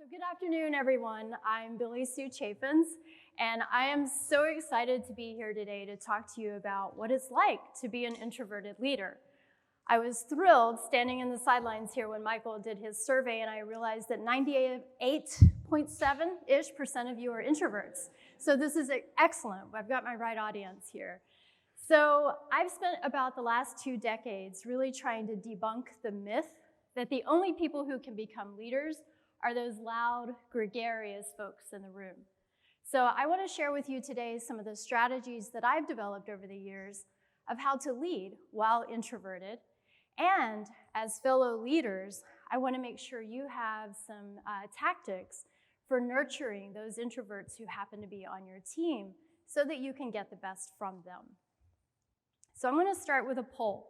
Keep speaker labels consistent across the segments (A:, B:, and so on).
A: So good afternoon, everyone. I'm Billie Sue Chafins, and I am so excited to be here today to talk to you about what it's like to be an introverted leader. I was thrilled standing in the sidelines here when Michael did his survey, and I realized that 98.7% of you are introverts. So this is excellent. I've got my right audience here. So I've spent about the last 2 decades really trying to debunk the myth that the only people who can become leaders are those loud, gregarious folks in the room. So I want to share with you today some of the strategies that I've developed over the years of how to lead while introverted. And as fellow leaders, I want to make sure you have some tactics for nurturing those introverts who happen to be on your team so that you can get the best from them. So I'm going to start with a poll.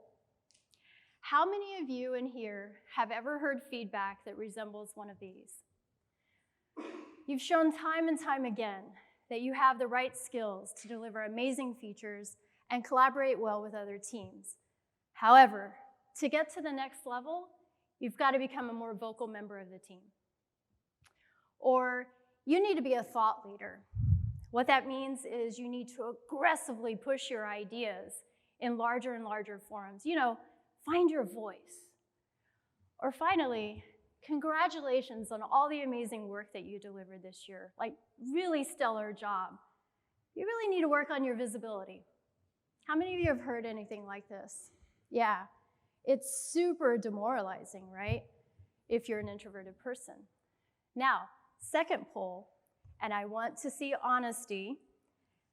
A: How many of you in here have ever heard feedback that resembles one of these? You've shown time and time again that you have the right skills to deliver amazing features and collaborate well with other teams. However, to get to the next level, you've got to become a more vocal member of the team. Or you need to be a thought leader. What that means is you need to aggressively push your ideas in larger and larger forums. You know, find your voice. Or finally, congratulations on all the amazing work that you delivered this year. Like, really stellar job. You really need to work on your visibility. How many of you have heard anything like this? Yeah, it's super demoralizing, right? If you're an introverted person. Now, second poll, and I want to see honesty.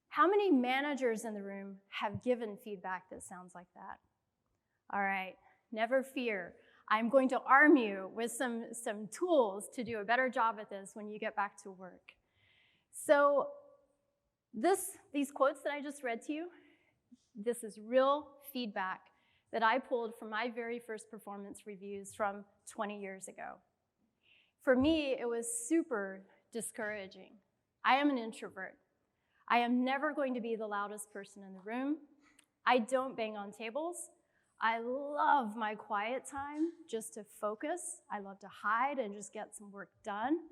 A: How many managers in the room have given feedback that sounds like that? All right, never fear. I'm going to arm you with some tools to do a better job at this when you get back to work. So these quotes that I just read to you, this is real feedback that I pulled from my very first performance reviews from 20 years ago. For me, it was super discouraging. I am an introvert. I am never going to be the loudest person in the room. I don't bang on tables. I love my quiet time just to focus. I love to hide and just get some work done.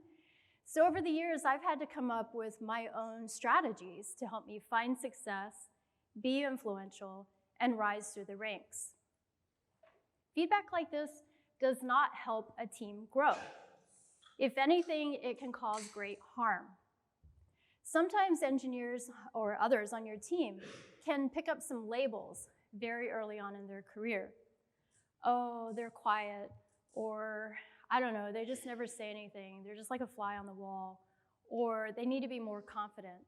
A: So over the years, I've had to come up with my own strategies to help me find success, be influential, and rise through the ranks. Feedback like this does not help a team grow. If anything, it can cause great harm. Sometimes engineers or others on your team can pick up some labels very early on in their career. Oh, they're quiet, or I don't know, they just never say anything. They're just like a fly on the wall, or they need to be more confident.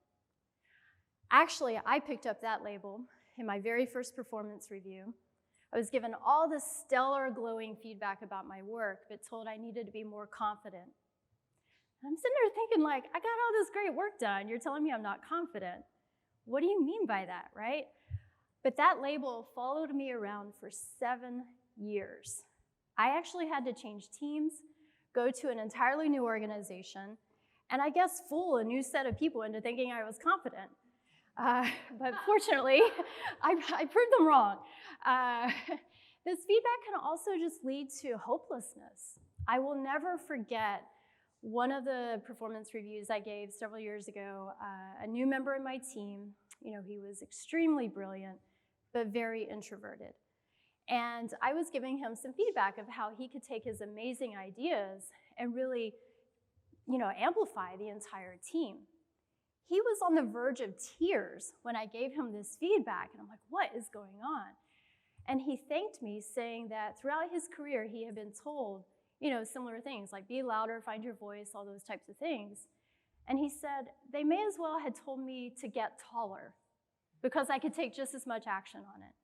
A: Actually, I picked up that label in my very first performance review. I was given all this stellar, glowing feedback about my work, but told I needed to be more confident. And I'm sitting there thinking, like, I got all this great work done. You're telling me I'm not confident. What do you mean by that, right? But that label followed me around for 7 years. I actually had to change teams, go to an entirely new organization, and I guess fool a new set of people into thinking I was confident. But fortunately, I proved them wrong. This feedback can also just lead to hopelessness. I will never forget one of the performance reviews I gave several years ago. A new member in my team, you know, he was extremely brilliant, but very introverted. And I was giving him some feedback of how he could take his amazing ideas and really, you know, amplify the entire team. He was on the verge of tears when I gave him this feedback, and I'm like, what is going on? And he thanked me, saying that throughout his career, he had been told, you know, similar things, like be louder, find your voice, all those types of things. And he said, they may as well had told me to get taller because I could take just as much action on it.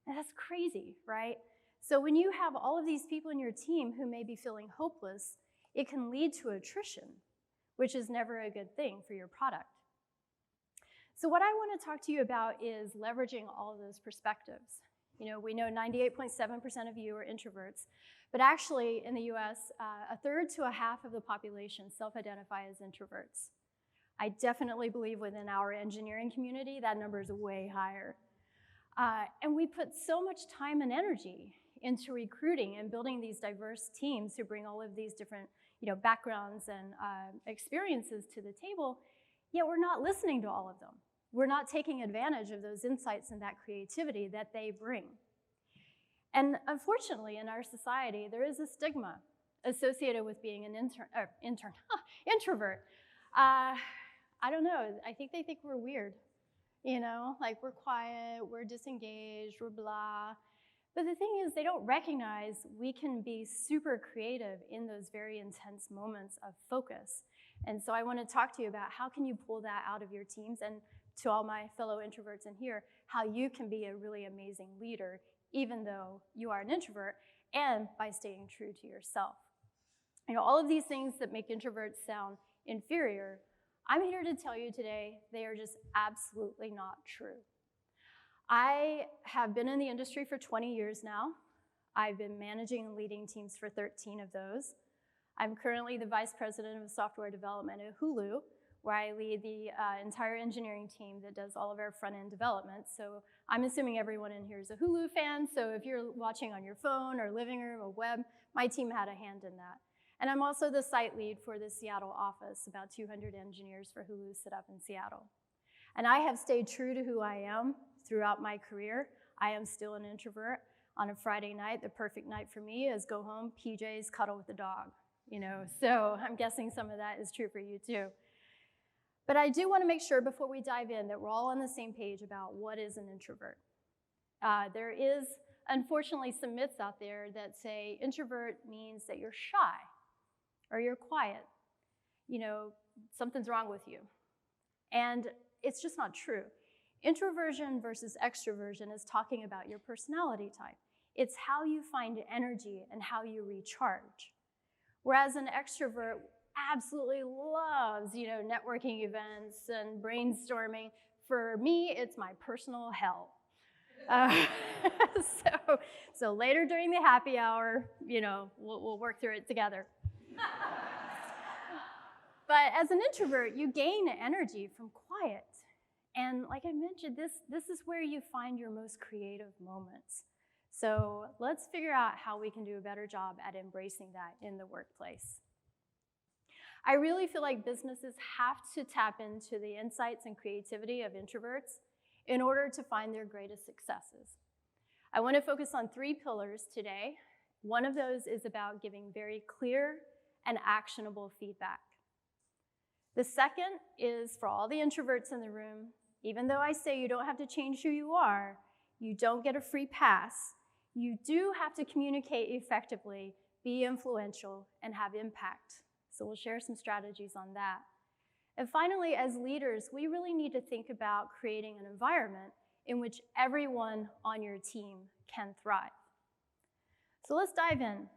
A: And that's crazy, right? So when you have all of these people in your team who may be feeling hopeless, it can lead to attrition, which is never a good thing for your product. So what I want to talk to you about is leveraging all of those perspectives. You know, we know 98.7% of you are introverts, but actually in the US, a third to a half of the population self-identify as introverts. I definitely believe within our engineering community, that number is way higher. And we put so much time and energy into recruiting and building these diverse teams who bring all of these different, backgrounds and experiences to the table, yet we're not listening to all of them. We're not taking advantage of those insights and that creativity that they bring. And unfortunately, in our society, there is a stigma associated with being an introvert. I don't know, I think they think we're weird, like we're quiet, we're disengaged, we're blah. But the thing is, they don't recognize we can be super creative in those very intense moments of focus. And so I want to talk to you about how can you pull that out of your teams, and to all my fellow introverts in here, how you can be a really amazing leader, even though you are an introvert, and by staying true to yourself. All of these things that make introverts sound inferior, I'm here to tell you today, they are just absolutely not true. I have been in the industry for 20 years now. I've been managing and leading teams for 13 of those. I'm currently the vice president of software development at Hulu, where I lead the entire engineering team that does all of our front-end development. So I'm assuming everyone in here is a Hulu fan, so if you're watching on your phone or living room or web, my team had a hand in that. And I'm also the site lead for the Seattle office. About 200 engineers for Hulu sit up in Seattle. And I have stayed true to who I am throughout my career. I am still an introvert. On a Friday night, the perfect night for me is go home, PJs, cuddle with the dog. So I'm guessing some of that is true for you too. But I do want to make sure before we dive in that we're all on the same page about what is an introvert. There is, unfortunately, some myths out there that say introvert means that you're shy or you're quiet. Something's wrong with you. And it's just not true. Introversion versus extroversion is talking about your personality type. It's how you find energy and how you recharge. Whereas an extrovert absolutely loves, networking events and brainstorming. For me, it's my personal hell. So later during the happy hour, we'll work through it together. But as an introvert, you gain energy from quiet. And like I mentioned, this is where you find your most creative moments. So let's figure out how we can do a better job at embracing that in the workplace. I really feel like businesses have to tap into the insights and creativity of introverts in order to find their greatest successes. I want to focus on 3 pillars today. One of those is about giving very clear and actionable feedback. The second is for all the introverts in the room, even though I say you don't have to change who you are, you don't get a free pass, you do have to communicate effectively, be influential, and have impact. So we'll share some strategies on that. And finally, as leaders, we really need to think about creating an environment in which everyone on your team can thrive. So let's dive in.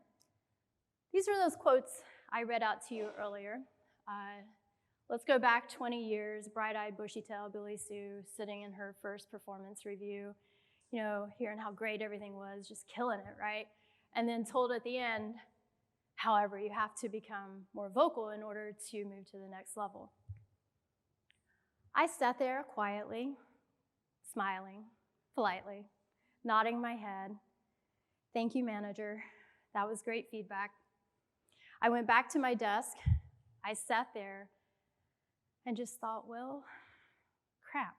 A: These are those quotes I read out to you earlier. Let's go back 20 years, bright-eyed, bushy-tailed Billie Sue sitting in her first performance review, hearing how great everything was, just killing it, right? And then told at the end, however, you have to become more vocal in order to move to the next level. I sat there quietly, smiling, politely, nodding my head. Thank you, manager. That was great feedback. I went back to my desk. I sat there and just thought, well, crap.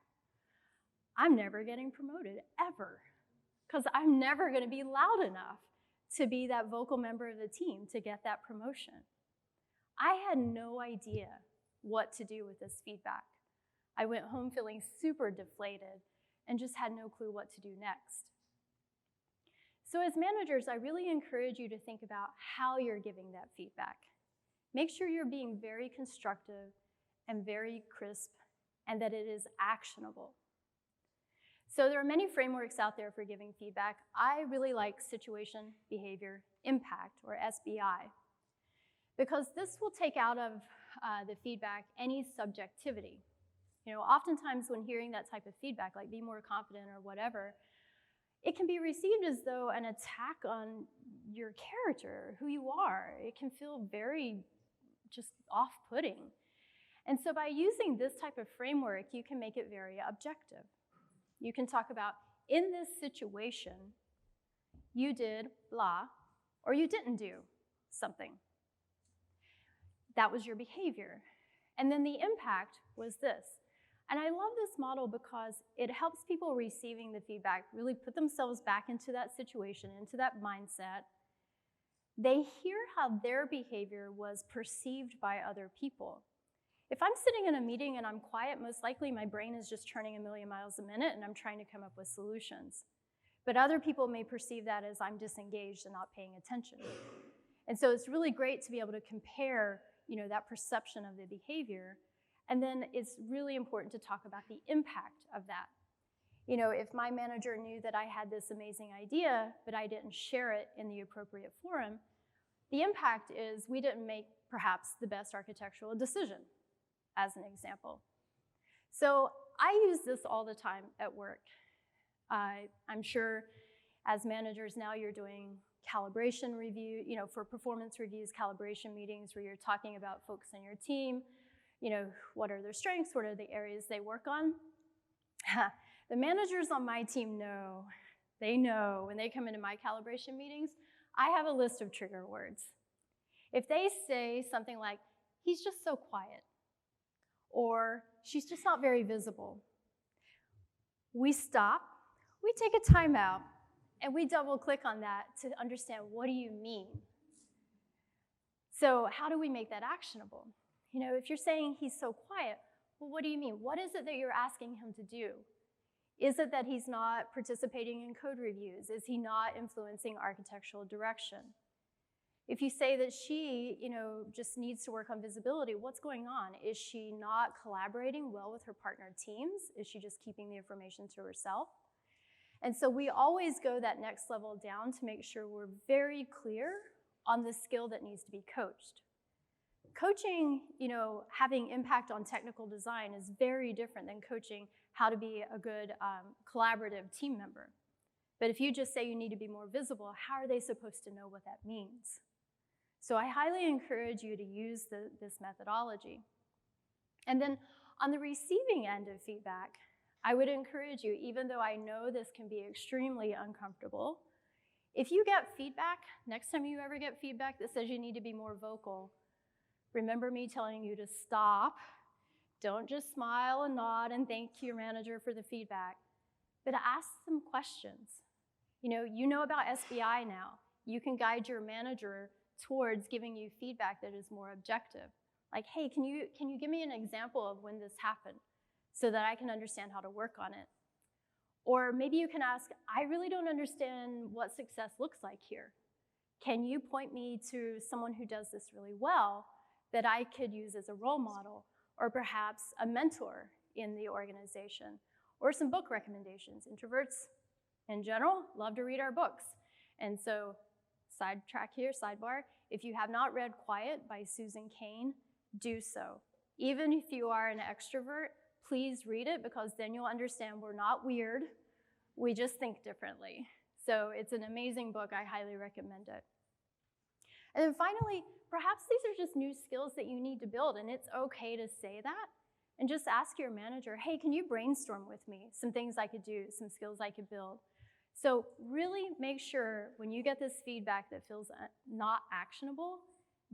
A: I'm never getting promoted, ever, because I'm never going to be loud enough to be that vocal member of the team to get that promotion. I had no idea what to do with this feedback. I went home feeling super deflated and just had no clue what to do next. So as managers, I really encourage you to think about how you're giving that feedback. Make sure you're being very constructive and very crisp, and that it is actionable. So there are many frameworks out there for giving feedback. I really like situation, behavior, impact, or SBI, because this will take out of the feedback any subjectivity. Oftentimes when hearing that type of feedback, like be more confident or whatever, it can be received as though an attack on your character, who you are. It can feel very just off-putting. And so by using this type of framework, you can make it very objective. You can talk about, in this situation, you did blah, or you didn't do something. that was your behavior. And then the impact was this. And I love this model because it helps people receiving the feedback really put themselves back into that situation, into that mindset. They hear how their behavior was perceived by other people. If I'm sitting in a meeting and I'm quiet, most likely my brain is just turning a million miles a minute and I'm trying to come up with solutions. But other people may perceive that as I'm disengaged and not paying attention. And so it's really great to be able to compare, that perception of the behavior. And then it's really important to talk about the impact of that. If my manager knew that I had this amazing idea, but I didn't share it in the appropriate forum, the impact is we didn't make perhaps the best architectural decision, as an example. So I use this all the time at work. I'm sure as managers now you're doing calibration review, for performance reviews, calibration meetings where you're talking about folks in your team, what are their strengths, what are the areas they work on. The managers on my team know, they know when they come into my calibration meetings, I have a list of trigger words. If they say something like, he's just so quiet, or she's just not very visible, we stop, we take a timeout, and we double click on that to understand, what do you mean? So how do we make that actionable? If you're saying he's so quiet, well, what do you mean? What is it that you're asking him to do? Is it that he's not participating in code reviews? Is he not influencing architectural direction? If you say that she, just needs to work on visibility, what's going on? Is she not collaborating well with her partner teams? Is she just keeping the information to herself? And so we always go that next level down to make sure we're very clear on the skill that needs to be coached. Coaching, having impact on technical design is very different than coaching how to be a good collaborative team member. But if you just say you need to be more visible, how are they supposed to know what that means? So I highly encourage you to use this methodology. And then on the receiving end of feedback, I would encourage you, even though I know this can be extremely uncomfortable, if you get feedback, next time you ever get feedback that says you need to be more vocal, remember me telling you to stop. Don't just smile and nod and thank your manager for the feedback, but ask some questions. You know about SBI now. You can guide your manager towards giving you feedback that is more objective. Like, hey, can you give me an example of when this happened so that I can understand how to work on it? Or maybe you can ask, I really don't understand what success looks like here. Can you point me to someone who does this really well that I could use as a role model, or perhaps a mentor in the organization, or some book recommendations? Introverts, in general, love to read our books. And so, sidetrack here, sidebar, if you have not read Quiet by Susan Cain, do so. Even if you are an extrovert, please read it, because then you'll understand we're not weird, we just think differently. So it's an amazing book, I highly recommend it. And then finally, perhaps these are just new skills that you need to build, and it's okay to say that. And just ask your manager, hey, can you brainstorm with me some things I could do, some skills I could build? So really make sure when you get this feedback that feels not actionable,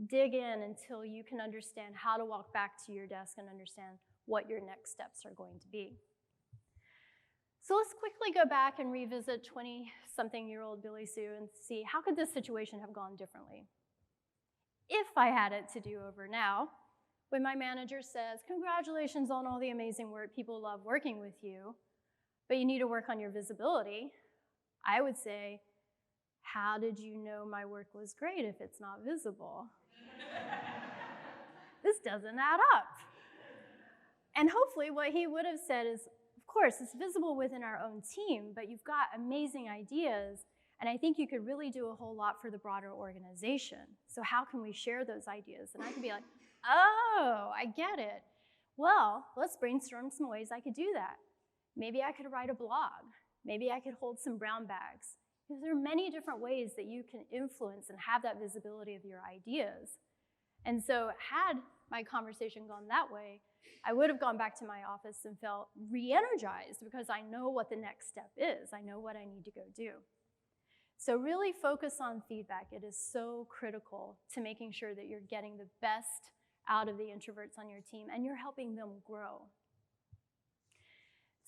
A: dig in until you can understand how to walk back to your desk and understand what your next steps are going to be. So let's quickly go back and revisit 20-something-year-old Billie Sue and see, how could this situation have gone differently? If I had it to do over now, when my manager says, congratulations on all the amazing work, people love working with you, but you need to work on your visibility, I would say, how did you know my work was great if it's not visible? This doesn't add up. And hopefully what he would have said is, of course, it's visible within our own team, but you've got amazing ideas, and I think you could really do a whole lot for the broader organization. So how can we share those ideas? And I could be like, oh, I get it. Well, let's brainstorm some ways I could do that. Maybe I could write a blog. Maybe I could hold some brown bags. Because there are many different ways that you can influence and have that visibility of your ideas. And so had my conversation gone that way, I would have gone back to my office and felt re-energized because I know what the next step is. I know what I need to go do. So really focus on feedback. It is so critical to making sure that you're getting the best out of the introverts on your team, and you're helping them grow.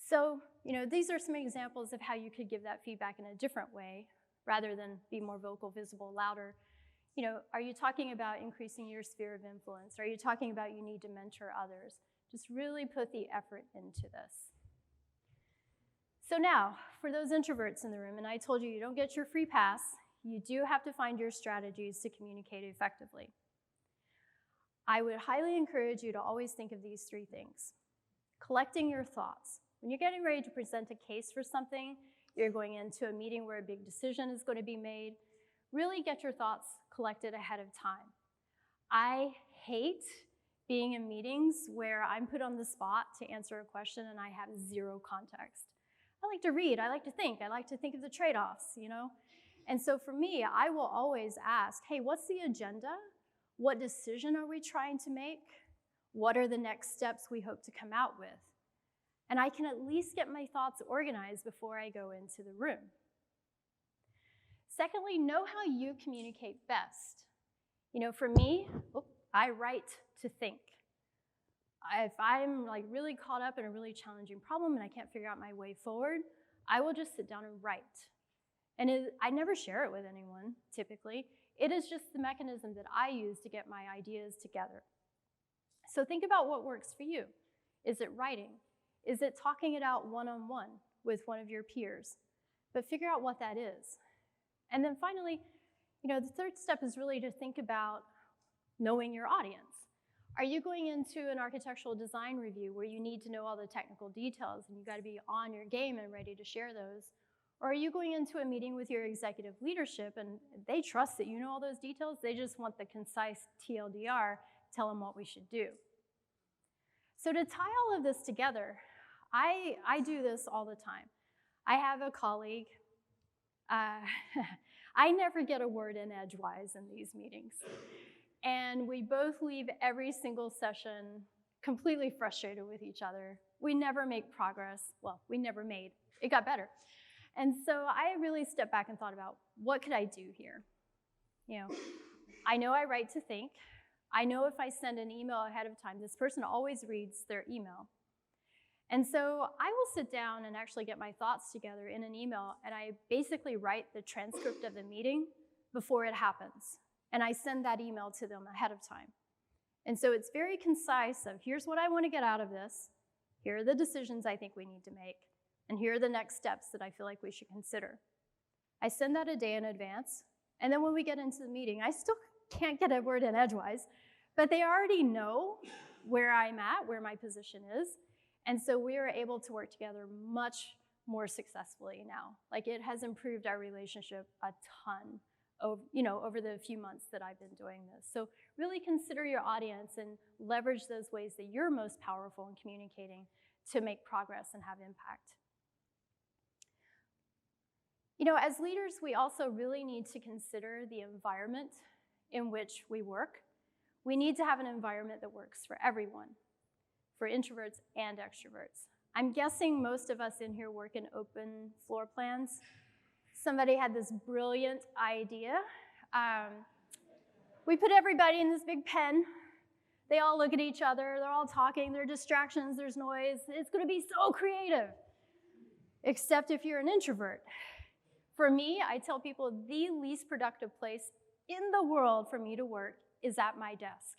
A: So, these are some examples of how you could give that feedback in a different way, rather than be more vocal, visible, louder. Are you talking about increasing your sphere of influence? Are you talking about you need to mentor others? Just really put the effort into this. So now, for those introverts in the room, and I told you you don't get your free pass, you do have to find your strategies to communicate effectively. I would highly encourage you to always think of these three things. Collecting your thoughts. When you're getting ready to present a case for something, you're going into a meeting where a big decision is going to be made, really get your thoughts collected ahead of time. I hate being in meetings where I'm put on the spot to answer a question and I have zero context. I like to read, I like to think of the trade-offs, And so for me, I will always ask, hey, what's the agenda? What decision are we trying to make? What are the next steps we hope to come out with? And I can at least get my thoughts organized before I go into the room. Secondly, know how you communicate best. For me, I write to think. If I'm really caught up in a really challenging problem and I can't figure out my way forward, I will just sit down and write. And I never share it with anyone, typically. It is just the mechanism that I use to get my ideas together. So think about what works for you. Is it writing? Is it talking it out one-on-one with one of your peers? But figure out what that is. And then finally, the third step is really to think about knowing your audience. Are you going into an architectural design review where you need to know all the technical details and you got to be on your game and ready to share those? Or are you going into a meeting with your executive leadership and they trust that you know all those details? They just want the concise TLDR, tell them what we should do. So to tie all of this together, I do this all the time. I have a colleague. I never get a word in edgewise in these meetings. And we both leave every single session completely frustrated with each other. We never make progress. Well, we never made. It got better. And so I really stepped back and thought about, what could I do here? I know I write to think. I know if I send an email ahead of time, this person always reads their email. And so I will sit down and actually get my thoughts together in an email, and I basically write the transcript of the meeting before it happens. And I send that email to them ahead of time. And so it's very concise of, here's what I want to get out of this. Here are the decisions I think we need to make. And here are the next steps that I feel like we should consider. I send that a day in advance. And then when we get into the meeting, I still can't get a word in edgewise, but they already know where I'm at, where my position is. And so we are able to work together much more successfully now. It has improved our relationship a ton over the few months that I've been doing this. So really consider your audience and leverage those ways that you're most powerful in communicating to make progress and have impact. As leaders, we also really need to consider the environment in which we work. We need to have an environment that works for everyone, for introverts and extroverts. I'm guessing most of us in here work in open floor plans. Somebody had this brilliant idea. We put everybody in this big pen. They all look at each other. They're all talking. There are distractions. There's noise. It's going to be so creative, except if you're an introvert. For me, I tell people the least productive place in the world for me to work is at my desk.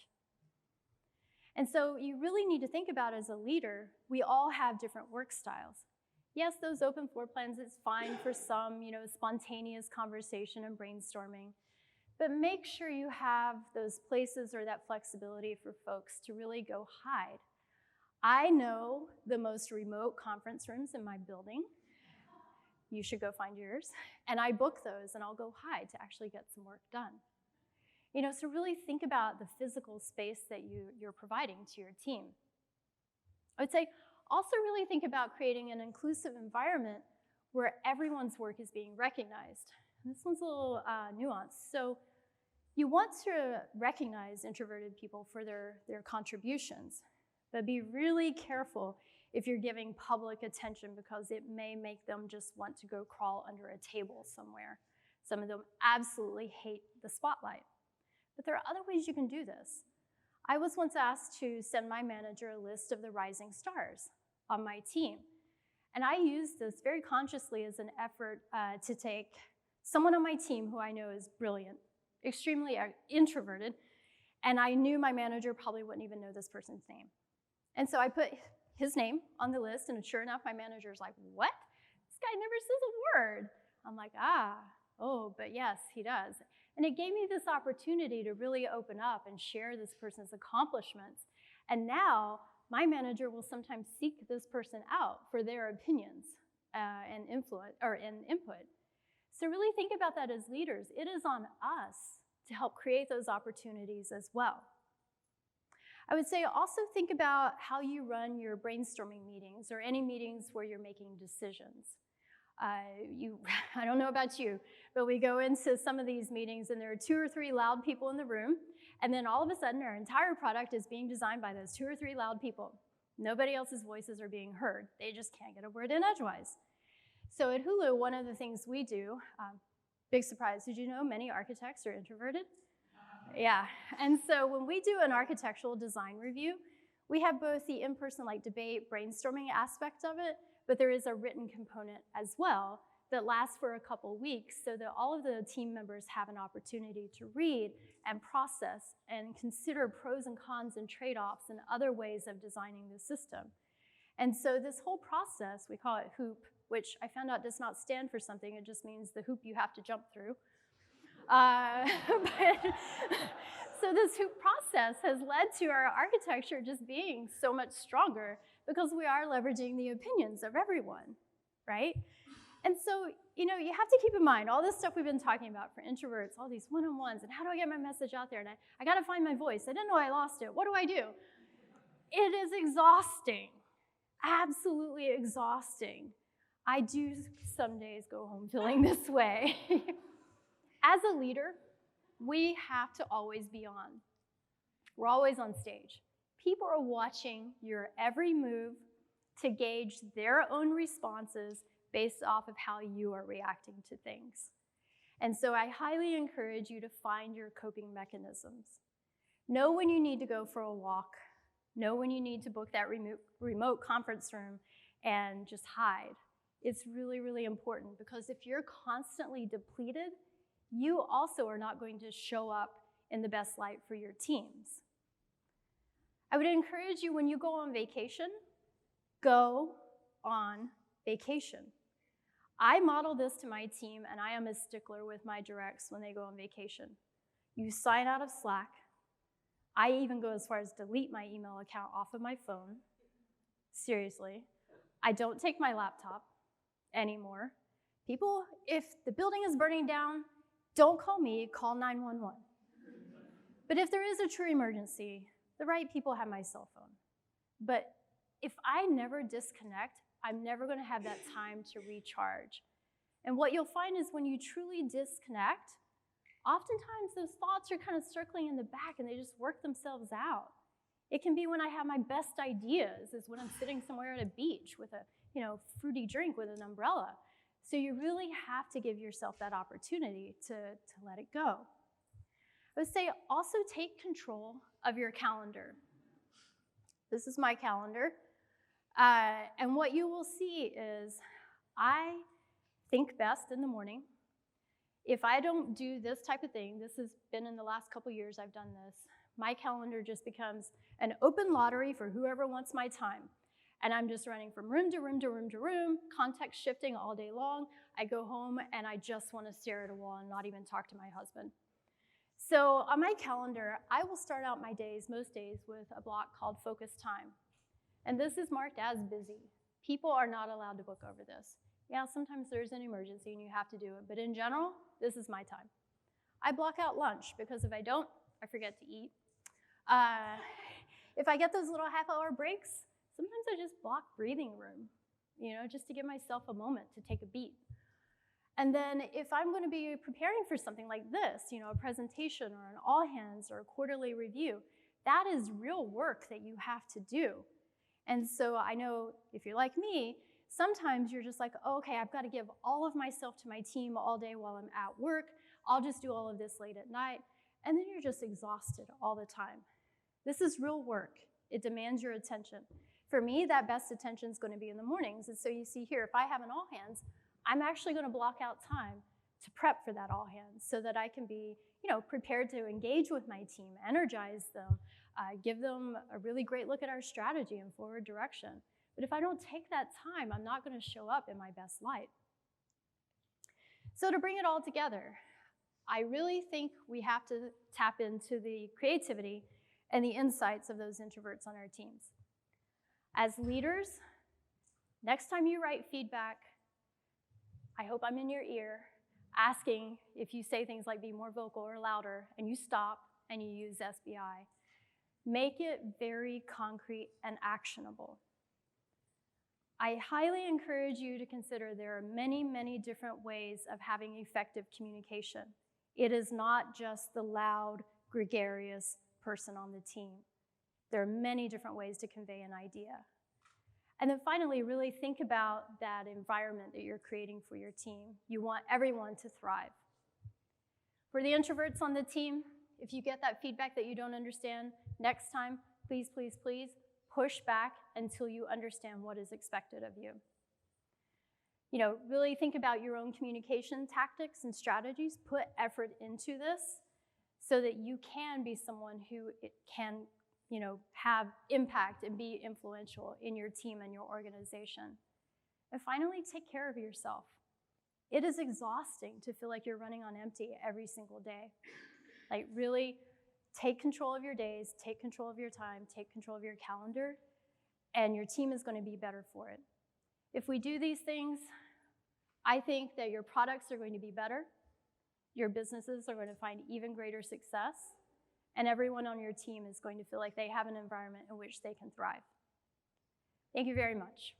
A: And so you really need to think about, as a leader, we all have different work styles. Yes, those open floor plans, it's fine for some, spontaneous conversation and brainstorming. But make sure you have those places or that flexibility for folks to really go hide. I know the most remote conference rooms in my building. You should go find yours. And I book those and I'll go hide to actually get some work done. So really think about the physical space that you're providing to your team. I would say also really think about creating an inclusive environment where everyone's work is being recognized. And this one's a little nuanced. So you want to recognize introverted people for their contributions, but be really careful if you're giving public attention, because it may make them just want to go crawl under a table somewhere. Some of them absolutely hate the spotlight. But there are other ways you can do this. I was once asked to send my manager a list of the rising stars on my team. And I used this very consciously as an effort to take someone on my team who I know is brilliant, extremely introverted, and I knew my manager probably wouldn't even know this person's name. And so I put his name on the list, and sure enough, my manager's like, what? This guy never says a word. I'm like, but yes, he does. And it gave me this opportunity to really open up and share this person's accomplishments. And now, my manager will sometimes seek this person out for their opinions and influence or input. So really think about that as leaders. It is on us to help create those opportunities as well. I would say also think about how you run your brainstorming meetings or any meetings where you're making decisions. I don't know about you, but we go into some of these meetings and there are 2 or 3 loud people in the room, and then all of a sudden our entire product is being designed by those 2 or 3 loud people. Nobody else's voices are being heard. They just can't get a word in edgewise. So at Hulu, one of the things we do, big surprise, did you know many architects are introverted? Yeah, and so when we do an architectural design review, we have both the in-person debate, brainstorming aspect of it, but there is a written component as well that lasts for a couple weeks so that all of the team members have an opportunity to read and process and consider pros and cons and trade-offs and other ways of designing the system. And so this whole process, we call it HOOP, which I found out does not stand for something, it just means the hoop you have to jump through. So this hoop process has led to our architecture just being so much stronger because we are leveraging the opinions of everyone, right? And so, you have to keep in mind all this stuff we've been talking about for introverts, all these one-on-ones, and how do I get my message out there? And I gotta find my voice. I didn't know I lost it. What do I do? It is exhausting, absolutely exhausting. I do some days go home feeling this way. As a leader, we have to always be on. We're always on stage. People are watching your every move to gauge their own responses based off of how you are reacting to things. And so I highly encourage you to find your coping mechanisms. Know when you need to go for a walk. Know when you need to book that remote conference room and just hide. It's really, really important because if you're constantly depleted, you also are not going to show up in the best light for your teams. I would encourage you when you go on vacation, go on vacation. I model this to my team, and I am a stickler with my directs when they go on vacation. You sign out of Slack. I even go as far as delete my email account off of my phone. Seriously. I don't take my laptop anymore. People, if the building is burning down, don't call me, call 911. But if there is a true emergency, the right people have my cell phone. But if I never disconnect, I'm never going to have that time to recharge. And what you'll find is when you truly disconnect, oftentimes those thoughts are kind of circling in the back and they just work themselves out. It can be when I have my best ideas, is when I'm sitting somewhere at a beach with a fruity drink with an umbrella. So you really have to give yourself that opportunity to let it go. I would say also take control of your calendar. This is my calendar. And what you will see is I think best in the morning. If I don't do this type of thing, this has been in the last couple years I've done this, my calendar just becomes an open lottery for whoever wants my time. And I'm just running from room to room to room to room, context shifting all day long. I go home and I just want to stare at a wall and not even talk to my husband. So on my calendar, I will start out my days, most days, with a block called focus time. And this is marked as busy. People are not allowed to book over this. Yeah, sometimes there's an emergency and you have to do it, but in general, this is my time. I block out lunch because if I don't, I forget to eat. If I get those little half-hour breaks, sometimes I just block breathing room, just to give myself a moment to take a beat. And then if I'm going to be preparing for something like this, a presentation or an all-hands or a quarterly review, that is real work that you have to do. And so I know if you're like me, sometimes you're just like, oh, okay, I've got to give all of myself to my team all day while I'm at work. I'll just do all of this late at night. And then you're just exhausted all the time. This is real work. It demands your attention. For me, that best attention is going to be in the mornings. And so you see here, if I have an all hands, I'm actually going to block out time to prep for that all hands so that I can be, prepared to engage with my team, energize them, give them a really great look at our strategy and forward direction. But if I don't take that time, I'm not going to show up in my best light. So to bring it all together, I really think we have to tap into the creativity and the insights of those introverts on our teams. As leaders, next time you write feedback, I hope I'm in your ear, asking if you say things like be more vocal or louder, and you stop and you use SBI. Make it very concrete and actionable. I highly encourage you to consider there are many, many different ways of having effective communication. It is not just the loud, gregarious person on the team. There are many different ways to convey an idea. And then finally, really think about that environment that you're creating for your team. You want everyone to thrive. For the introverts on the team, if you get that feedback that you don't understand, next time, please, please, please, push back until you understand what is expected of you. Really think about your own communication tactics and strategies. Put effort into this so that you can be someone who can, have impact and be influential in your team and your organization. And finally, take care of yourself. It is exhausting to feel like you're running on empty every single day. Like, really take control of your days, take control of your time, take control of your calendar, and your team is going to be better for it. If we do these things, I think that your products are going to be better, your businesses are going to find even greater success, and everyone on your team is going to feel like they have an environment in which they can thrive. Thank you very much.